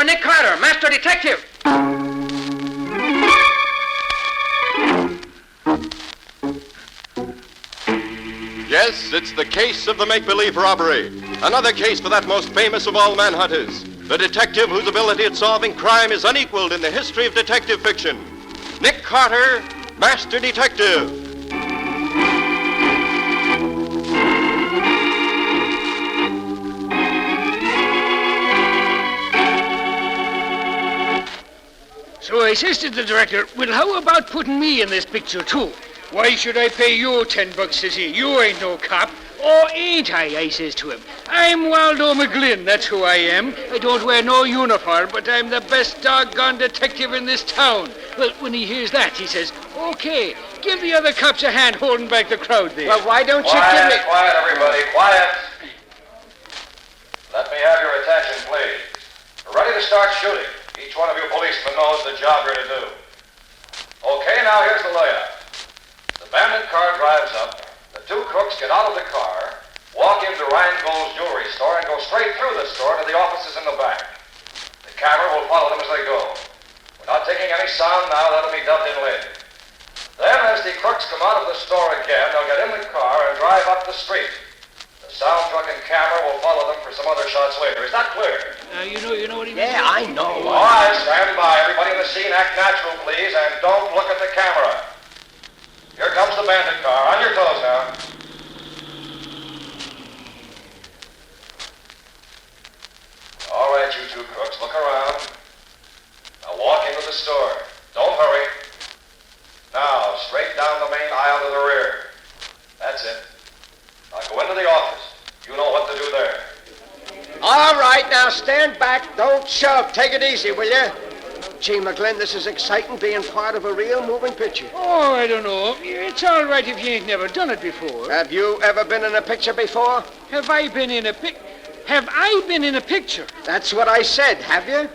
for Nick Carter, Master Detective. Yes, it's the case of the make-believe robbery. Another case for that most famous of all manhunters, the detective whose ability at solving crime is unequaled in the history of detective fiction. Nick Carter, Master Detective. So I says to the director, well, how about putting me in this picture, too? Why should I pay you $10, says he. You ain't no cop. Oh, ain't I says to him. I'm Waldo McGlynn, that's who I am. I don't wear no uniform, but I'm the best doggone detective in this town. Well, when he hears that, he says, okay, give the other cops a hand holding back the crowd there. Well, why don't you give me... Quiet, everybody, quiet. Let me have your attention, please. We're ready to start shooting. Each one of you policemen knows the job you're to do. Okay, now here's the layout. The bandit car drives up. The two crooks get out of the car, walk into Rheingold's jewelry store, and go straight through the store to the offices in the back. The camera will follow them as they go. We're not taking any sound now. That'll be dubbed in later. Then, as the crooks come out of the store again, they'll get in the car and drive up the street. The sound truck and camera will follow them for some other shots later. Is that clear? You know what he means? Yeah, I know. All right, stand by. Everybody in the scene, act natural, please, and don't look at the camera. Here comes the bandit car. On your toes now. All right, you two crooks, look around. Now walk into the store. Don't hurry. Now, straight down the main aisle to the rear. That's it. Now go into the office. You know what to do there. All right, now stand back. Don't shove. Take it easy, will you? Gee, McGlynn, this is exciting, being part of a real moving picture. Oh, I don't know. It's all right if you ain't never done it before. Have you ever been in a picture before? Have I been in a picture? That's what I said, have you?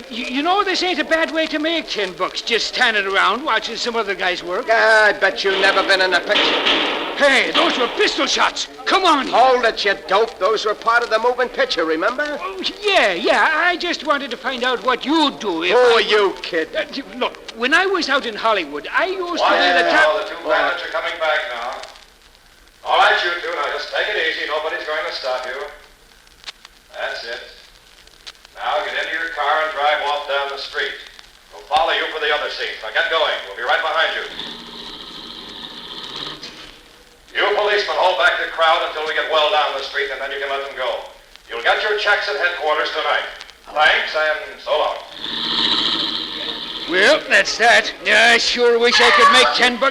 You know, this ain't a bad way to make $10, just standing around watching some other guys work. I bet you've never been in a picture. Hey, those were pistol shots. Come on. Hold it, you dope. Those were part of the moving picture, remember? Oh, yeah. I just wanted to find out what you'd do if Who are you, kid? Look, when I was out in Hollywood, I used to be the top... The two bandits are coming back now. All right, you two, now just take it easy. Nobody's going to stop you. That's it. Now get into your car and drive off down the street. We'll follow you for the other scenes. Now get going. We'll be right behind you. You policemen hold back the crowd until we get well down the street, and then you can let them go. You'll get your checks at headquarters tonight. Thanks, and so long. Well, that's that. I sure wish I could make $10.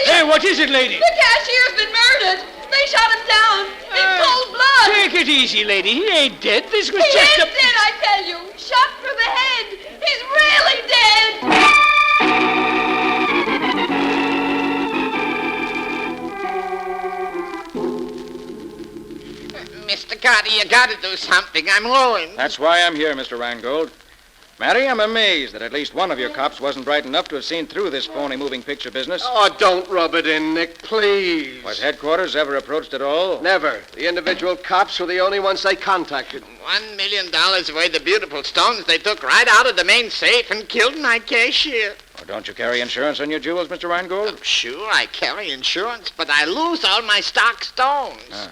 Hey, what is it, lady? The cashier's been murdered. They shot him down in cold blood. Take it easy, lady. He ain't dead. This was He just is dead, I tell you. Shot through the head. He's really dead. Mr. Carter, you gotta do something. I'm ruined. That's why I'm here, Mr. Rheingold. Mary, I'm amazed that at least one of your cops wasn't bright enough to have seen through this phony moving picture business. Oh, don't rub it in, Nick, please. Was headquarters ever approached at all? Never. The individual cops were the only ones they contacted. $1 million worth of beautiful stones they took right out of the main safe and killed my cashier. Oh, don't you carry insurance on your jewels, Mr. Rheingold? Oh, sure, I carry insurance, but I lose all my stock stones.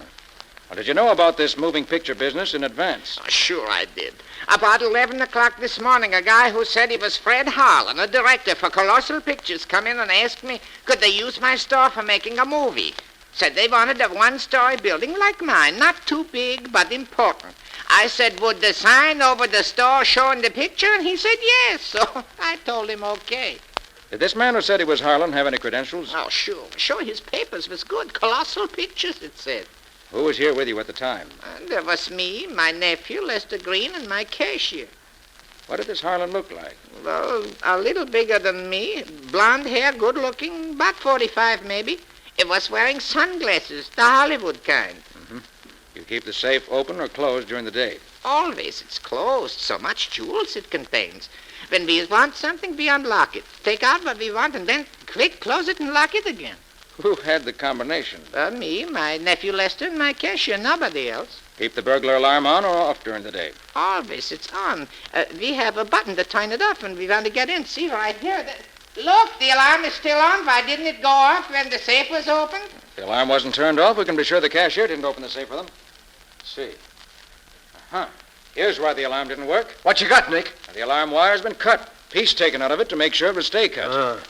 Well, did you know about this moving picture business in advance? Oh, sure I did. About 11 o'clock this morning, a guy who said he was Fred Harlan, a director for Colossal Pictures, come in and asked me, could they use my store for making a movie? Said they wanted a one-story building like mine, not too big, but important. I said, would the sign over the store show in the picture? And he said yes, so I told him okay. Did this man who said he was Harlan have any credentials? Oh, sure. Sure, his papers was good. Colossal Pictures, it said. Who was here with you at the time? There was me, my nephew, Lester Green, and my cashier. What did this Harlan look like? Well, a little bigger than me. Blonde hair, good looking, about 45 maybe. It was wearing sunglasses, the Hollywood kind. Mm-hmm. You keep the safe open or closed during the day? Always. It's closed. So much jewels it contains. When we want something, we unlock it. Take out what we want and then quick close it and lock it again. Who had the combination? Me, my nephew Lester, and my cashier, nobody else. Keep the burglar alarm on or off during the day? Always, it's on. We have a button to turn it off when we want to get in. See right here. Look, the alarm is still on. Why didn't it go off when the safe was open? If the alarm wasn't turned off, we can be sure the cashier didn't open the safe for them. Let's see. Here's why the alarm didn't work. What you got, Nick? The alarm wire's been cut. Piece taken out of it to make sure it would stay cut.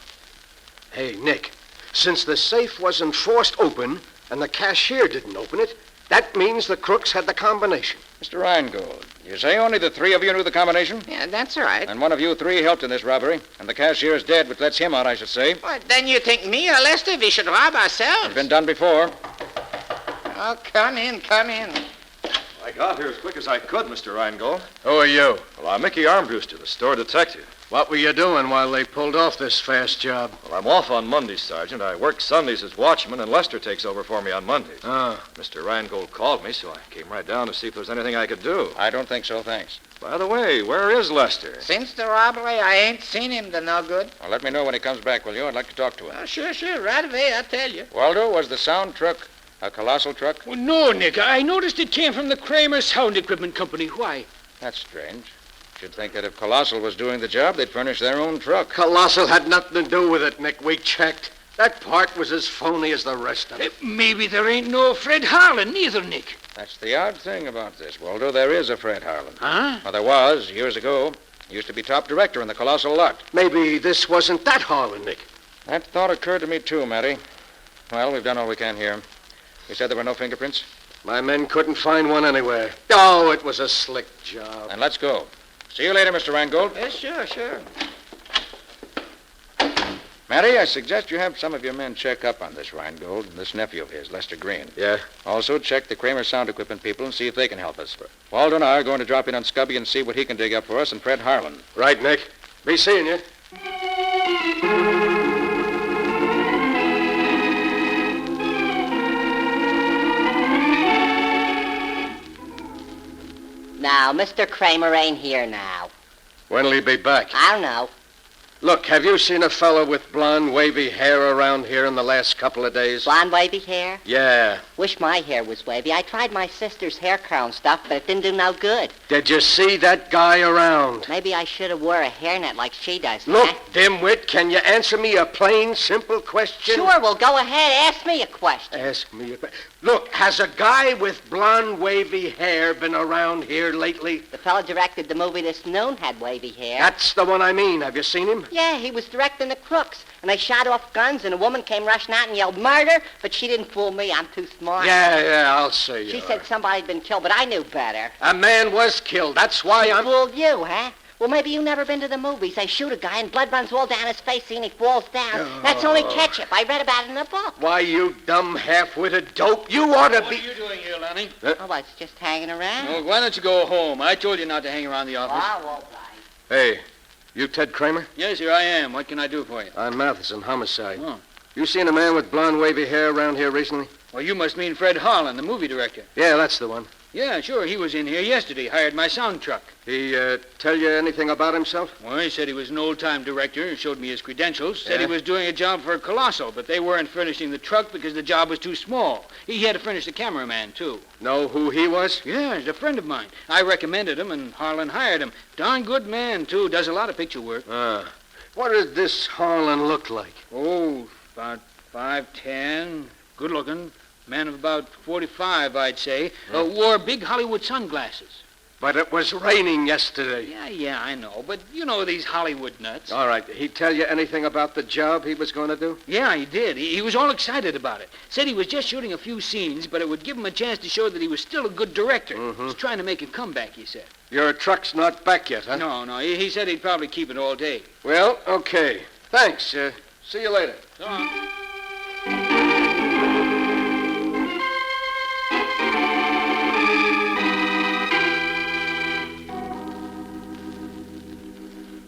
Hey, Nick, since the safe wasn't forced open and the cashier didn't open it, that means the crooks had the combination. Mr. Reingold, you say only the three of you knew the combination? Yeah, that's right. And one of you three helped in this robbery. And the cashier is dead, which lets him out, I should say. What, then you think me or Lester, we should rob ourselves? It's been done before. Oh, come in, come in. I got here as quick as I could, Mr. Reingold. Who are you? Well, I'm Mickey Armbruster, the store detective. What were you doing while they pulled off this fast job? Well, I'm off on Mondays, Sergeant. I work Sundays as watchman, and Lester takes over for me on Mondays. Mr. Reingold called me, so I came right down to see if there was anything I could do. I don't think so, thanks. By the way, where is Lester? Since the robbery, I ain't seen him to no good. Well, let me know when he comes back, will you? I'd like to talk to him. Oh, sure, right away, I'll tell you. Waldo, was the sound truck a colossal truck? Well, no, Nick. I noticed it came from the Kramer Sound Equipment Company. Why? That's strange. You'd think that if Colossal was doing the job, they'd furnish their own truck. Colossal had nothing to do with it, Nick. We checked. That part was as phony as the rest of it. Maybe there ain't no Fred Harlan either, Nick. That's the odd thing about this, Waldo. There is a Fred Harlan. Huh? Well, there was, years ago. He used to be top director in the Colossal lot. Maybe this wasn't that Harlan, Nick. That thought occurred to me, too, Matty. Well, we've done all we can here. You said there were no fingerprints? My men couldn't find one anywhere. Oh, it was a slick job. Then let's go. See you later, Mr. Reingold. Yeah, sure. Matty, I suggest you have some of your men check up on this Reingold and this nephew of his, Lester Green. Yeah? Also, check the Kramer Sound Equipment people and see if they can help us. Waldo and I are going to drop in on Scubby and see what he can dig up for us and Fred Harlan. Right, Nick. Be seeing you. Now, Mr. Kramer ain't here now. When'll he be back? I don't know. Look, have you seen a fellow with blonde, wavy hair around here in the last couple of days? Blonde, wavy hair? Yeah. Wish my hair was wavy. I tried my sister's hair crown stuff, but it didn't do no good. Did you see that guy around? Maybe I should have wore a hairnet like she does. Look, huh? dimwit, can you answer me a plain, simple question? Sure, well, go ahead. Ask me a question. Ask me a question. Look, has a guy with blonde, wavy hair been around here lately? The fellow directed the movie this noon had wavy hair. That's the one I mean. Have you seen him? Yeah, he was directing The Crooks, and they shot off guns, and a woman came rushing out and yelled, "Murder!" But she didn't fool me. I'm too smart. Yeah, I'll say you She are. said somebody'd been killed, but I knew better. A man was killed. That's why I'm... Fooled you, huh? Well, maybe you never been to the movies. They shoot a guy and blood runs all down his face and he falls down. That's only ketchup. I read about it in a book. Why, you dumb half-witted dope. You ought to What be... are you doing here, Lonnie? Oh, I was just hanging around. Well, why don't you go home? I told you not to hang around the office. I won't lie. Hey, you Ted Kramer? Yes, here I am. What can I do for you? I'm Matheson, homicide. Oh. You seen a man with blonde, wavy hair around here recently? Well, you must mean Fred Harlan, the movie director. Yeah, that's the one. Yeah, sure. He was in here yesterday. Hired my sound truck. He tell you anything about himself? Well, he said he was an old-time director and showed me his credentials. Said Yeah? he was doing a job for Colossal, but they weren't furnishing the truck because the job was too small. He had to furnish the cameraman, too. Know who he was? Yeah, he's a friend of mine. I recommended him, and Harlan hired him. Darn good man, too. Does a lot of picture work. What did this Harlan look like? Oh, about 5'10", good-looking. Man of about 45, I'd say. Wore big Hollywood sunglasses. But it was raining yesterday. Yeah, I know. But you know these Hollywood nuts. All right. He tell you anything about the job he was going to do? Yeah, he did. He was all excited about it. Said he was just shooting a few scenes, but it would give him a chance to show that he was still a good director. He's trying to make a comeback, he said. Your truck's not back yet, huh? No. He said he'd probably keep it all day. Well, okay. Thanks. See you later. So long.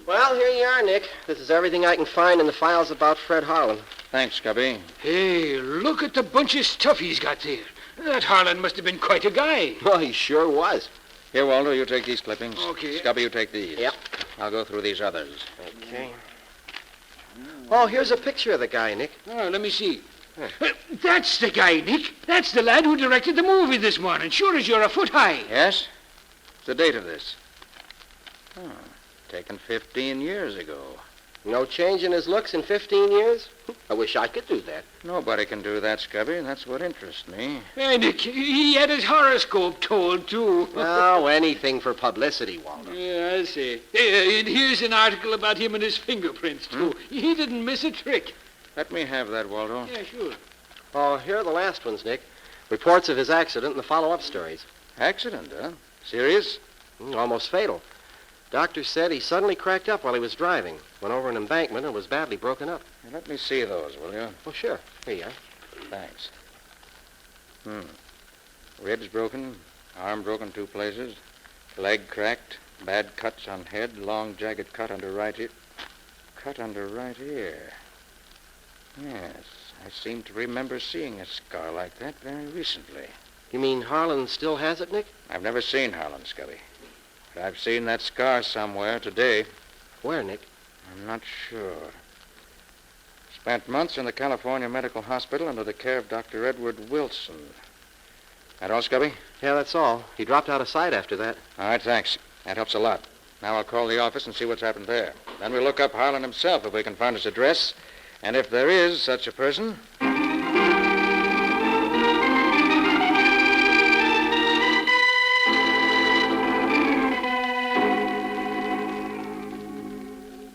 Well, here you are, Nick. This is everything I can find in the files about Fred Harlan. Thanks, Scubby. Hey, look at the bunch of stuff he's got there. That Harlan must have been quite a guy. Well, he sure was. Here, Waldo, you take these clippings. Okay. Scubby, you take these. Yep. I'll go through these others. Okay. Oh, here's a picture of the guy, Nick. Oh, let me see. That's the guy, Nick. That's the lad who directed the movie this morning. Sure as you're a foot high. Yes? What's the date of this? Oh, taken 15 years ago. No change in his looks in 15 years? I wish I could do that. Nobody can do that, Scubby. That's what interests me. Hey, Nick, he had his horoscope told, too. Oh, anything for publicity, Walter. Yeah, I see. And here's an article about him and his fingerprints, too. He didn't miss a trick. Let me have that, Waldo. Yeah, sure. Oh, here are the last ones, Nick. Reports of his accident and the follow-up stories. Accident, huh? Serious? Almost fatal. Doctor said he suddenly cracked up while he was driving, went over an embankment and was badly broken up. Let me see those, will you? Oh, sure. Here you are. Thanks. Ribs broken, arm broken 2 places, leg cracked, bad cuts on head, long jagged cut under right ear. Cut under right ear. Yes, I seem to remember seeing a scar like that very recently. You mean Harlan still has it, Nick? I've never seen Harlan, Scubby. But I've seen that scar somewhere today. Where, Nick? I'm not sure. Spent months in the California Medical Hospital under the care of Dr. Edward Wilson. That all, Scubby? Yeah, that's all. He dropped out of sight after that. All right, thanks. That helps a lot. Now I'll call the office and see what's happened there. Then we'll look up Harlan himself if we can find his address. And if there is such a person...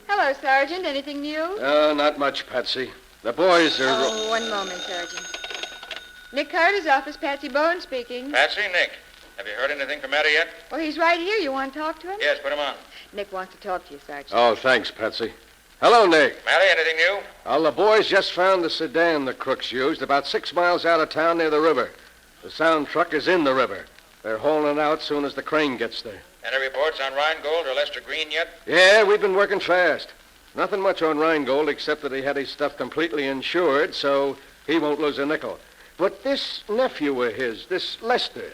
Hello, Sergeant. Anything new? Not much, Patsy. The boys are... Oh, one moment, Sergeant. Nick Carter's office, Patsy Bowen speaking. Patsy, Nick. Have you heard anything from Matty yet? Well, he's right here. You want to talk to him? Yes, put him on. Nick wants to talk to you, Sergeant. Oh, thanks, Patsy. Hello, Nick. Matty, anything new? Well, the boys just found the sedan the crooks used about 6 miles out of town near the river. The sound truck is in the river. They're hauling it out soon as the crane gets there. Any reports on Rheingold or Lester Green yet? Yeah, we've been working fast. Nothing much on Rheingold except that he had his stuff completely insured, so he won't lose a nickel. But this nephew of his, this Lester,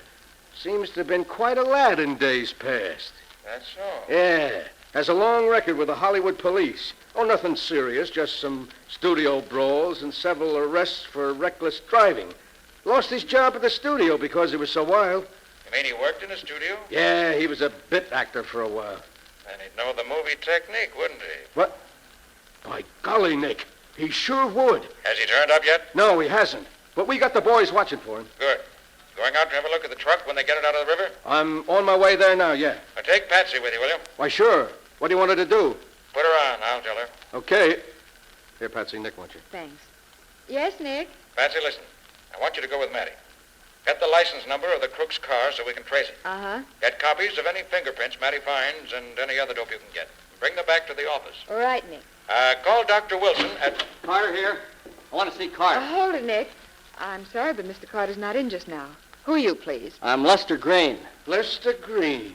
seems to have been quite a lad in days past. That's so. Yeah, has a long record with the Hollywood police. Oh, nothing serious, just some studio brawls and several arrests for reckless driving. Lost his job at the studio because he was so wild. You mean he worked in a studio? Yeah, he was a bit actor for a while. And he'd know the movie technique, wouldn't he? What? By golly, Nick, he sure would. Has he turned up yet? No, he hasn't. But we got the boys watching for him. Good. Going out to have a look at the truck when they get it out of the river? I'm on my way there now, yeah. Now take Patsy with you, will you? Why, sure. What do you want her to do? Put her on. I'll tell her. Okay. Here, Patsy, Nick wants you. Thanks. Yes, Nick? Patsy, listen. I want you to go with Matty. Get the license number of the crook's car so we can trace it. Uh-huh. Get copies of any fingerprints Matty finds and any other dope you can get. Bring them back to the office. All right, Nick. Call Dr. Wilson at... Carter here. I want to see Carter. Hold it, Nick. I'm sorry, but Mr. Carter's not in just now. Who are you, please? I'm Lester Green. Lester Green.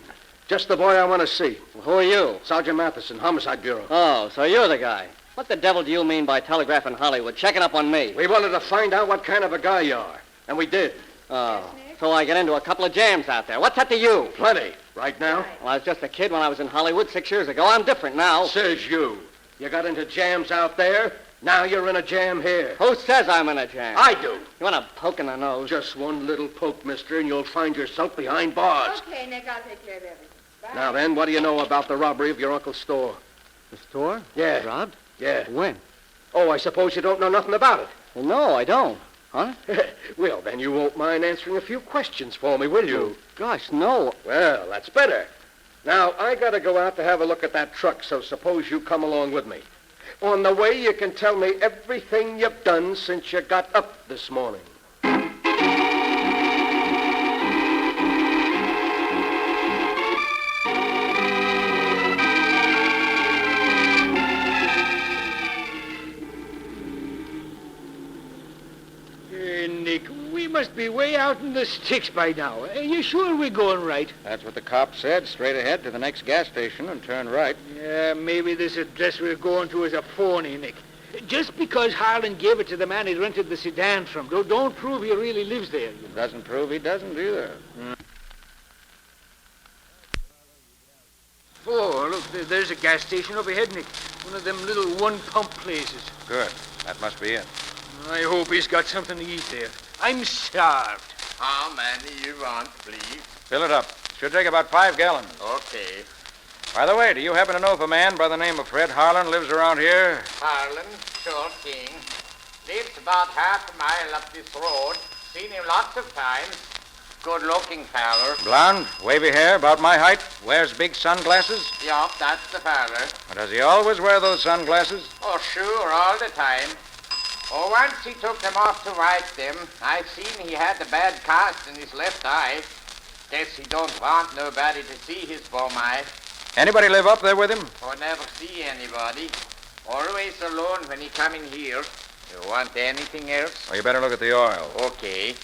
Just the boy I want to see. Well, who are you? Sergeant Matheson, Homicide Bureau. Oh, so you're the guy. What the devil do you mean by telegraphing Hollywood, checking up on me? We wanted to find out what kind of a guy you are, and we did. Oh, so I get into a couple of jams out there. What's that to you? Plenty. Right now? Well, I was just a kid when I was in Hollywood 6 years ago. I'm different now. Says you. You got into jams out there. Now you're in a jam here. Who says I'm in a jam? I do. You want a poke in the nose? Just one little poke, mister, and you'll find yourself behind bars. Okay, Nick, I'll take care of everything. Bye. Now then, what do you know about the robbery of your uncle's store? The store? Yeah. Robbed? Yeah. When? Oh, I suppose you don't know nothing about it. Well, no, I don't. Huh? Well, then you won't mind answering a few questions for me, will you? Oh, gosh, no. Well, that's better. Now, I gotta go out to have a look at that truck, so suppose you come along with me. On the way, you can tell me everything you've done since you got up this morning. Nick, we must be way out in the sticks by now. Are you sure we're going right? That's what the cop said. Straight ahead to the next gas station and turn right. Yeah, maybe this address we're going to is a phony, Nick. Just because Harlan gave it to the man he rented the sedan from, don't prove he really lives there. It doesn't prove he doesn't either. Oh, look, there's a gas station up ahead, Nick. One of them little one-pump places. Good. That must be it. I hope he's got something to eat there. I'm starved. How many you want, please? Fill it up. Should take about 5 gallons. Okay. By the way, do you happen to know if a man by the name of Fred Harlan lives around here? Harlan, sure thing. Lives about half a mile up this road. Seen him lots of times. Good-looking feller. Blonde, wavy hair, about my height, wears big sunglasses. Yup, that's the feller. Does he always wear those sunglasses? Oh, sure, all the time. Oh, once he took them off to wipe them. I seen he had a bad cast in his left eye. Guess he don't want nobody to see his bum eye. Anybody live up there with him? Or never see anybody. Always alone when he come in here. You want anything else? Well, you better look at the oil. Okay.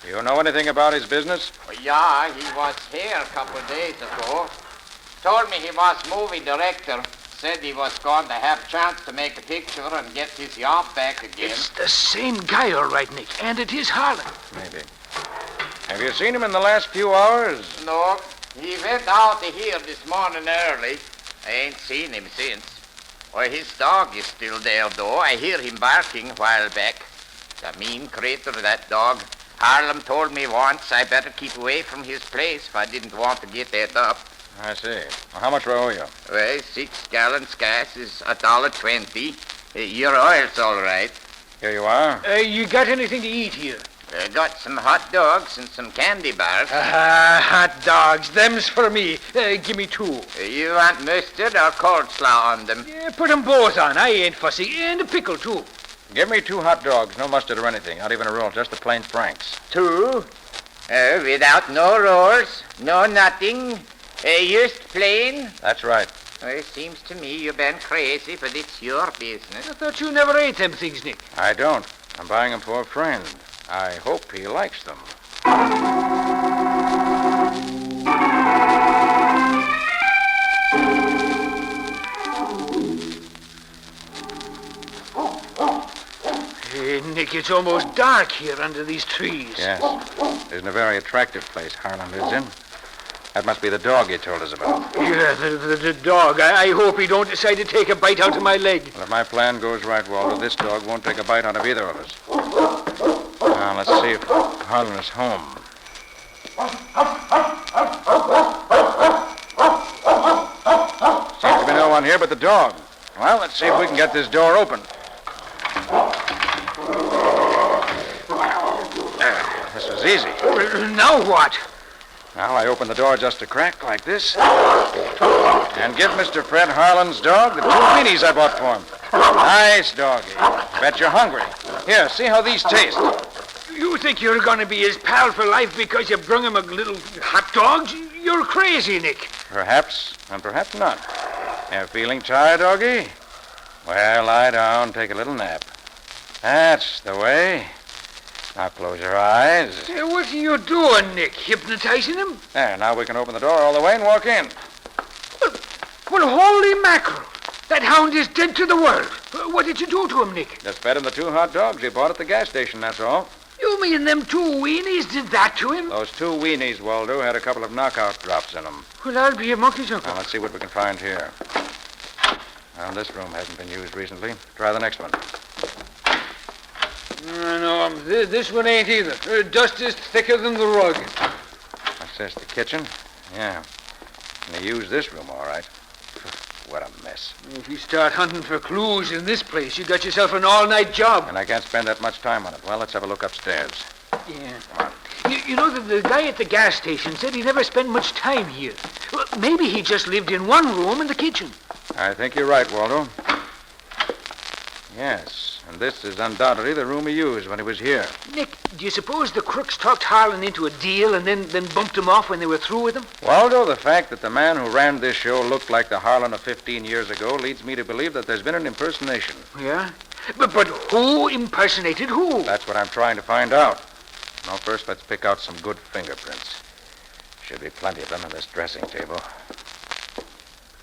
Do you know anything about his business? Oh, yeah, he was here a couple of days ago. Told me he was movie director. Said he was going to have chance to make a picture and get his job back again. It's the same guy, all right, Nick. And it is Harlan. Maybe. Have you seen him in the last few hours? No, he went out of here this morning early. I ain't seen him since. Why, his dog is still there, though. I hear him barking a while back. The mean creature, that dog. Harlem told me once I better keep away from his place if I didn't want to get that up. I see. Well, how much do I owe you? Well, 6 gallons gas is $1.20. Your oil's all right. Here you are. You got anything to eat here? I got some hot dogs and some candy bars. Hot dogs. Them's for me. Give me 2. You want mustard or coleslaw on them? Yeah, put them both on. I ain't fussy. And a pickle, too. Give me 2 hot dogs, no mustard or anything, not even a roll, just the plain Franks. 2? Without no rolls, no nothing. Just plain? That's right. Well, it seems to me you've been crazy, but it's your business. I thought you never ate them things, Nick. I don't. I'm buying them for a friend. I hope he likes them. Hey, Nick, it's almost dark here under these trees. Yes. Isn't a very attractive place Harlan lives in. That must be the dog you told us about. Yeah, the dog. I hope he don't decide to take a bite out of my leg. Well, if my plan goes right, Walter, this dog won't take a bite out of either of us. Now, let's see if Harlan is home. Seems to be no one here but the dog. Well, let's see if we can get this door open. There, this was easy. Now what? Now I open the door just a crack like this and give Mr. Fred Harlan's dog the 2 weenies I bought for him. Nice doggy. Bet you're hungry. Here, see how these taste. You think you're going to be his pal for life because you brung him a little hot dog? You're crazy, Nick. Perhaps, and perhaps not. You feeling tired, doggy? Well, lie down, take a little nap. That's the way. Now close your eyes. Hey, what are you doing, Nick? Hypnotizing him? There, now we can open the door all the way and walk in. Well, holy mackerel. That hound is dead to the world. What did you do to him, Nick? Just fed him the 2 hot dogs he bought at the gas station, that's all. You mean them 2 weenies did that to him? Those 2 weenies, Waldo, had a couple of knockout drops in them. Well, I'll be a monkey's uncle. Now, let's see what we can find here. Well, this room hasn't been used recently. Try the next one. No, this one ain't either. Dust is thicker than the rug. What's this, the kitchen? Yeah. And they used this room, all right. What a mess. If you start hunting for clues in this place, you got yourself an all-night job. And I can't spend that much time on it. Well, let's have a look upstairs. Yeah. Come on. You know, the guy at the gas station said he never spent much time here. Well, maybe he just lived in one room in the kitchen. I think you're right, Waldo. Yes, and this is undoubtedly the room he used when he was here. Nick, do you suppose the crooks talked Harlan into a deal and then bumped him off when they were through with him? Waldo, the fact that the man who ran this show looked like the Harlan of 15 years ago leads me to believe that there's been an impersonation. Yeah? But who impersonated who? That's what I'm trying to find out. Now, first, let's pick out some good fingerprints. Should be plenty of them on this dressing table.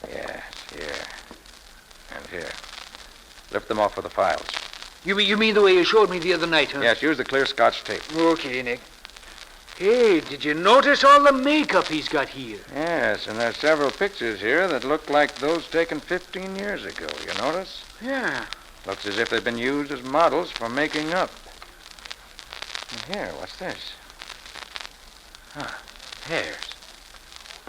Yes, here. And here. Lift them off for the files. You mean the way you showed me the other night, huh? Yes, use the clear Scotch tape. Okay, Nick. Hey, did you notice all the makeup he's got here? Yes, and there's several pictures here that look like those taken 15 years ago. You notice? Yeah. Looks as if they've been used as models for making up. And here, what's this? Hairs.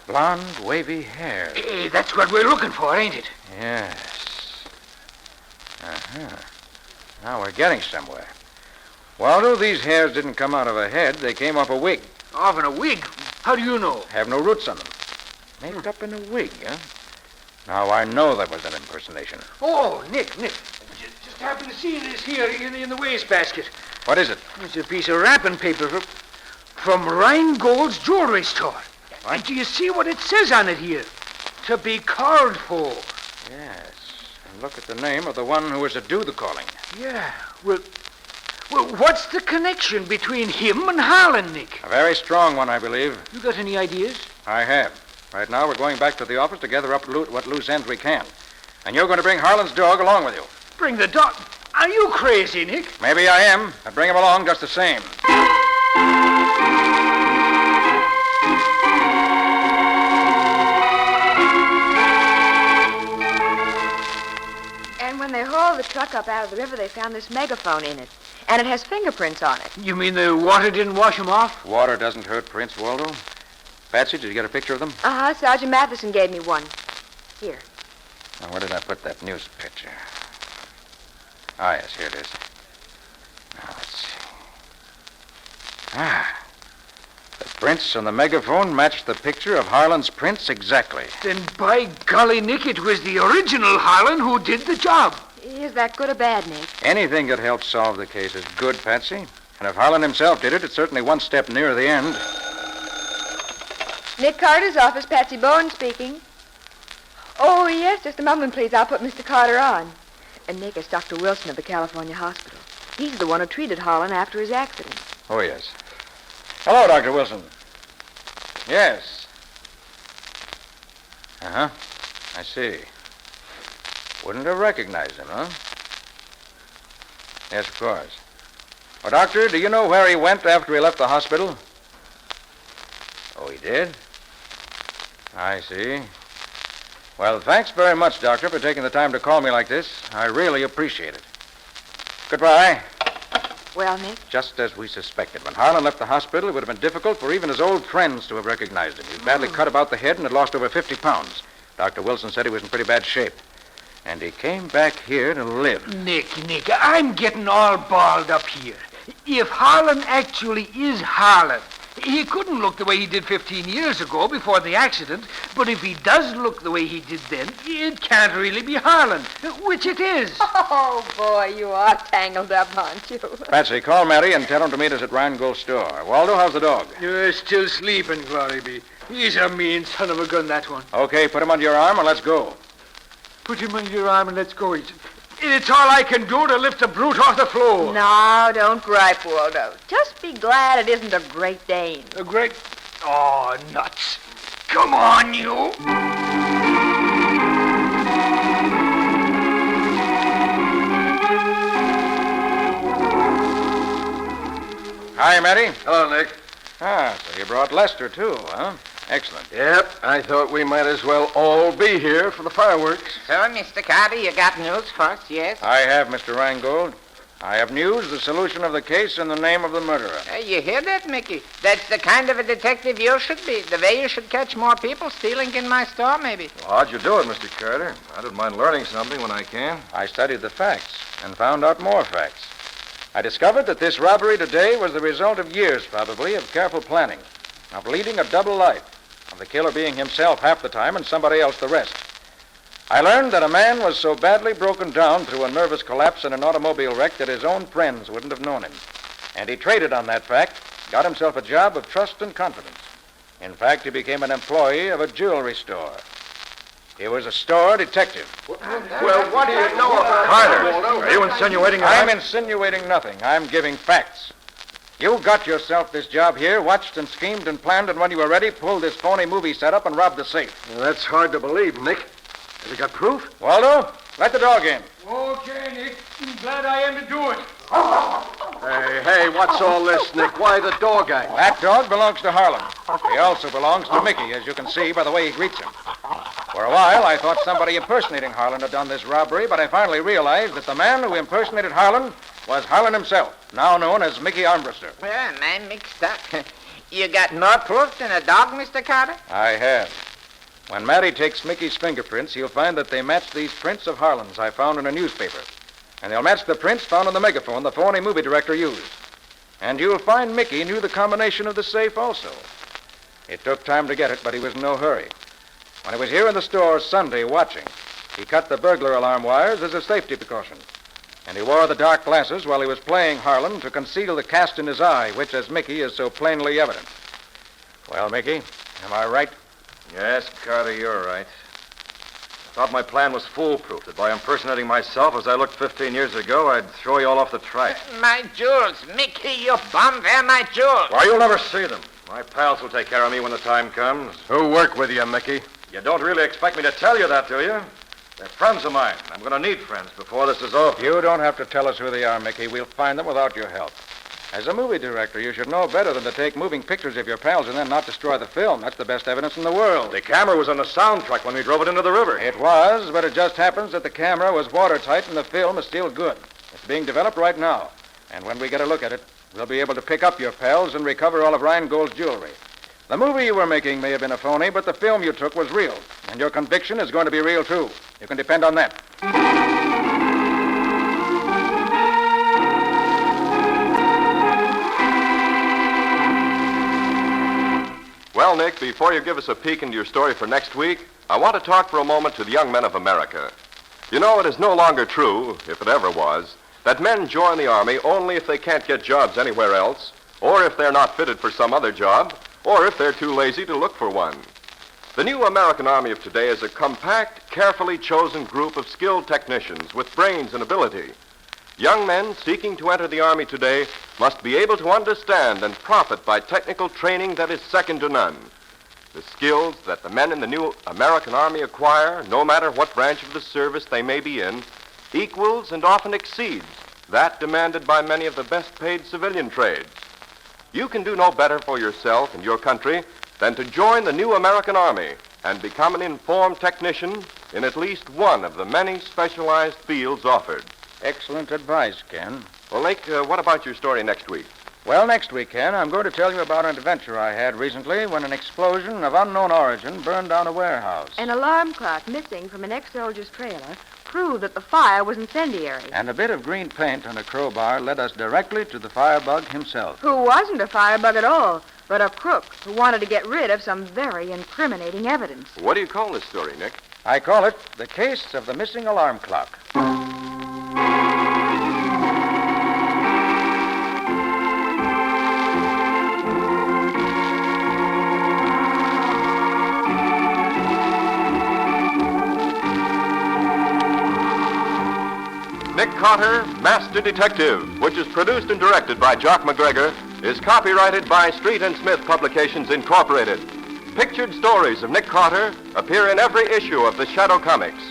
Blonde, wavy hair. Hey, that's what we're looking for, ain't it? Yes. Now we're getting somewhere. Waldo, these hairs didn't come out of a head. They came off a wig. Off in a wig? How do you know? Have no roots on them. Made up in a wig, huh? Now I know that was an impersonation. Oh, Nick. Just happened to see this here in the wastebasket. What is it? It's a piece of wrapping paper from Rheingold's jewelry store. And do you see what it says on it here? To be called for. Yes. And look at the name of the one who was to do the calling. Yeah. Well, what's the connection between him and Harlan, Nick? A very strong one, I believe. You got any ideas? I have. Right now, we're going back to the office to gather up what loose ends we can. And you're going to bring Harlan's dog along with you. Bring the dog? Are you crazy, Nick? Maybe I am, but bring him along just the same. And when they hauled the truck up out of the river, they found this megaphone in it. And it has fingerprints on it. You mean the water didn't wash him off? Water doesn't hurt prints, Waldo. Patsy, did you get a picture of them? Uh-huh. Sergeant Matheson gave me one. Here. Now, where did I put that news picture? Ah, yes, here it is. Now, let's see. The prints on the megaphone matched the picture of Harlan's prints exactly. Then by golly, Nick, it was the original Harlan who did the job. Is that good or bad, Nick? Anything that helps solve the case is good, Patsy. And if Harlan himself did it, it's certainly one step nearer the end. Nick Carter's office, Patsy Bowen speaking. Oh, yes, just a moment, please. I'll put Mr. Carter on. And Nick, it's Dr. Wilson of the California Hospital. He's the one who treated Harlan after his accident. Oh, yes. Hello, Dr. Wilson. Yes. Uh-huh. I see. Wouldn't have recognized him, huh? Yes, of course. Well, Doctor, do you know where he went after he left the hospital? Oh, he did? I see. Well, thanks very much, Doctor, for taking the time to call me like this. I really appreciate it. Goodbye. Well, Nick? Just as we suspected. When Harlan left the hospital, it would have been difficult for even his old friends to have recognized him. He was badly cut about the head and had lost over 50 pounds. Dr. Wilson said he was in pretty bad shape. And he came back here to live. Nick, I'm getting all balled up here. If Harlan actually is Harlan, he couldn't look the way he did 15 years ago before the accident, but if he does look the way he did then, it can't really be Harlan, which it is. Oh, boy, you are tangled up, aren't you? Patsy, call Mary and tell him to meet us at Rheingold's store. Waldo, how's the dog? You're still sleeping, Glory be. He's a mean son of a gun, that one. Okay, put him under your arm and let's go. Put him under your arm and let's go. It's all I can do to lift the brute off the floor. No, don't gripe, Waldo. Just be glad it isn't a Great Dane. A great... Oh, nuts. Come on, you. Hi, Mary. Hello, Nick. Ah, so you brought Lester, too, huh? Excellent. Yep, I thought we might as well all be here for the fireworks. So, Mr. Carter, you got news for us, yes? I have, Mr. Rheingold. I have news, the solution of the case, and the name of the murderer. You hear that, Mickey? That's the kind of a detective you should be. The way you should catch more people stealing in my store, maybe. Well, how'd you do it, Mr. Carter? I don't mind learning something when I can. I studied the facts and found out more facts. I discovered that this robbery today was the result of years, probably, of careful planning, of leading a double life, of the killer being himself half the time and somebody else the rest. I learned that a man was so badly broken down through a nervous collapse in an automobile wreck that his own friends wouldn't have known him. And he traded on that fact, got himself a job of trust and confidence. In fact, he became an employee of a jewelry store. He was a store detective. Well, what do you know about Carter, are you insinuating I'm insinuating nothing. I'm giving facts. You got yourself this job here, watched and schemed and planned, and when you were ready, pulled this phony movie setup and robbed the safe. Well, that's hard to believe, Nick. Have you got proof? Waldo, let the dog in. Okay, Nick. I'm glad I am to do it. Hey, what's all this, Nick? Why the dog act? That dog belongs to Harlan. He also belongs to Mickey, as you can see by the way he greets him. For For a while, I thought somebody impersonating Harlan had done this robbery, but I finally realized that the man who impersonated Harlan was Harlan himself, now known as Mickey Armbruster. Well, am I mixed up? You got more proof than a dog, Mr. Carter? I have. When Matty takes Mickey's fingerprints, he'll find that they match these prints of Harlan's I found in a newspaper. And they'll match the prints found on the megaphone the phony movie director used. And you'll find Mickey knew the combination of the safe also. It took time to get it, but he was in no hurry. When he was here in the store Sunday watching, he cut the burglar alarm wires as a safety precaution. And he wore the dark glasses while he was playing Harlan to conceal the cast in his eye, which, as Mickey, is so plainly evident. Well, Mickey, am I right? Yes, Carter, you're right. I thought my plan was foolproof, that by impersonating myself as I looked 15 years ago, I'd throw you all off the track. My jewels, Mickey, you bum, they're my jewels. Why, you'll never see them. My pals will take care of me when the time comes. Who work with you, Mickey? You don't really expect me to tell you that, do you? They're friends of mine. I'm going to need friends before this is over. You don't have to tell us who they are, Mickey. We'll find them without your help. As a movie director, you should know better than to take moving pictures of your pals and then not destroy the film. That's the best evidence in the world. The camera was on the soundtrack when we drove it into the river. It was, but it just happens that the camera was watertight and the film is still good. It's being developed right now. And when we get a look at it, we'll be able to pick up your pals and recover all of Rheingold's jewelry. The movie you were making may have been a phony, but the film you took was real. And your conviction is going to be real, too. You can depend on that. Well, Nick, before you give us a peek into your story for next week, I want to talk for a moment to the young men of America. You know, it is no longer true, if it ever was, that men join the Army only if they can't get jobs anywhere else, or if they're not fitted for some other job, or if they're too lazy to look for one. The new American Army of today is a compact, carefully chosen group of skilled technicians with brains and ability. Young men seeking to enter the Army today must be able to understand and profit by technical training that is second to none. The skills that the men in the new American Army acquire, no matter what branch of the service they may be in, equals and often exceeds that demanded by many of the best-paid civilian trades. You can do no better for yourself and your country than to join the new American Army and become an informed technician in at least one of the many specialized fields offered. Excellent advice, Ken. Well, Nick, what about your story next week? Well, next week, Ken, I'm going to tell you about an adventure I had recently when an explosion of unknown origin burned down a warehouse. An alarm clock missing from an ex-soldier's trailer proved that the fire was incendiary. And a bit of green paint on a crowbar led us directly to the firebug himself. Who wasn't a firebug at all, but a crook who wanted to get rid of some very incriminating evidence. What do you call this story, Nick? I call it The Case of the Missing Alarm Clock. Nick Carter, Master Detective, which is produced and directed by Jock McGregor, is copyrighted by Street and Smith Publications, Incorporated. Pictured stories of Nick Carter appear in every issue of the Shadow Comics.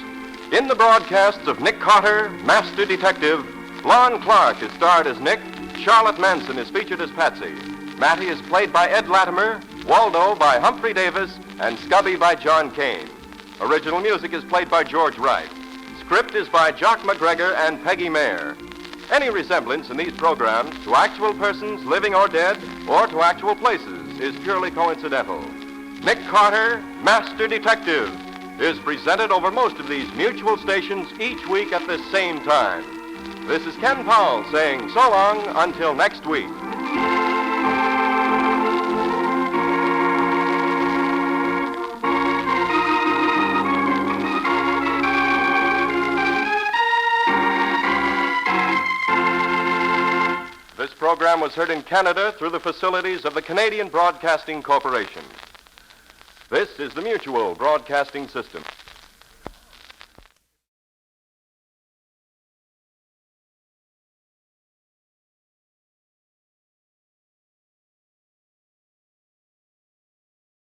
In the broadcasts of Nick Carter, Master Detective, Lon Clark is starred as Nick, Charlotte Manson is featured as Patsy, Matty is played by Ed Latimer, Waldo by Humphrey Davis, and Scubby by John Kane. Original music is played by George Wright. Script is by Jock McGregor and Peggy Mayer. Any resemblance in these programs to actual persons, living or dead, or to actual places is purely coincidental. Nick Carter, Master Detective, is presented over most of these mutual stations each week at the same time. This is Ken Powell saying so long until next week. This program was heard in Canada through the facilities of the Canadian Broadcasting Corporation. This is the Mutual Broadcasting System.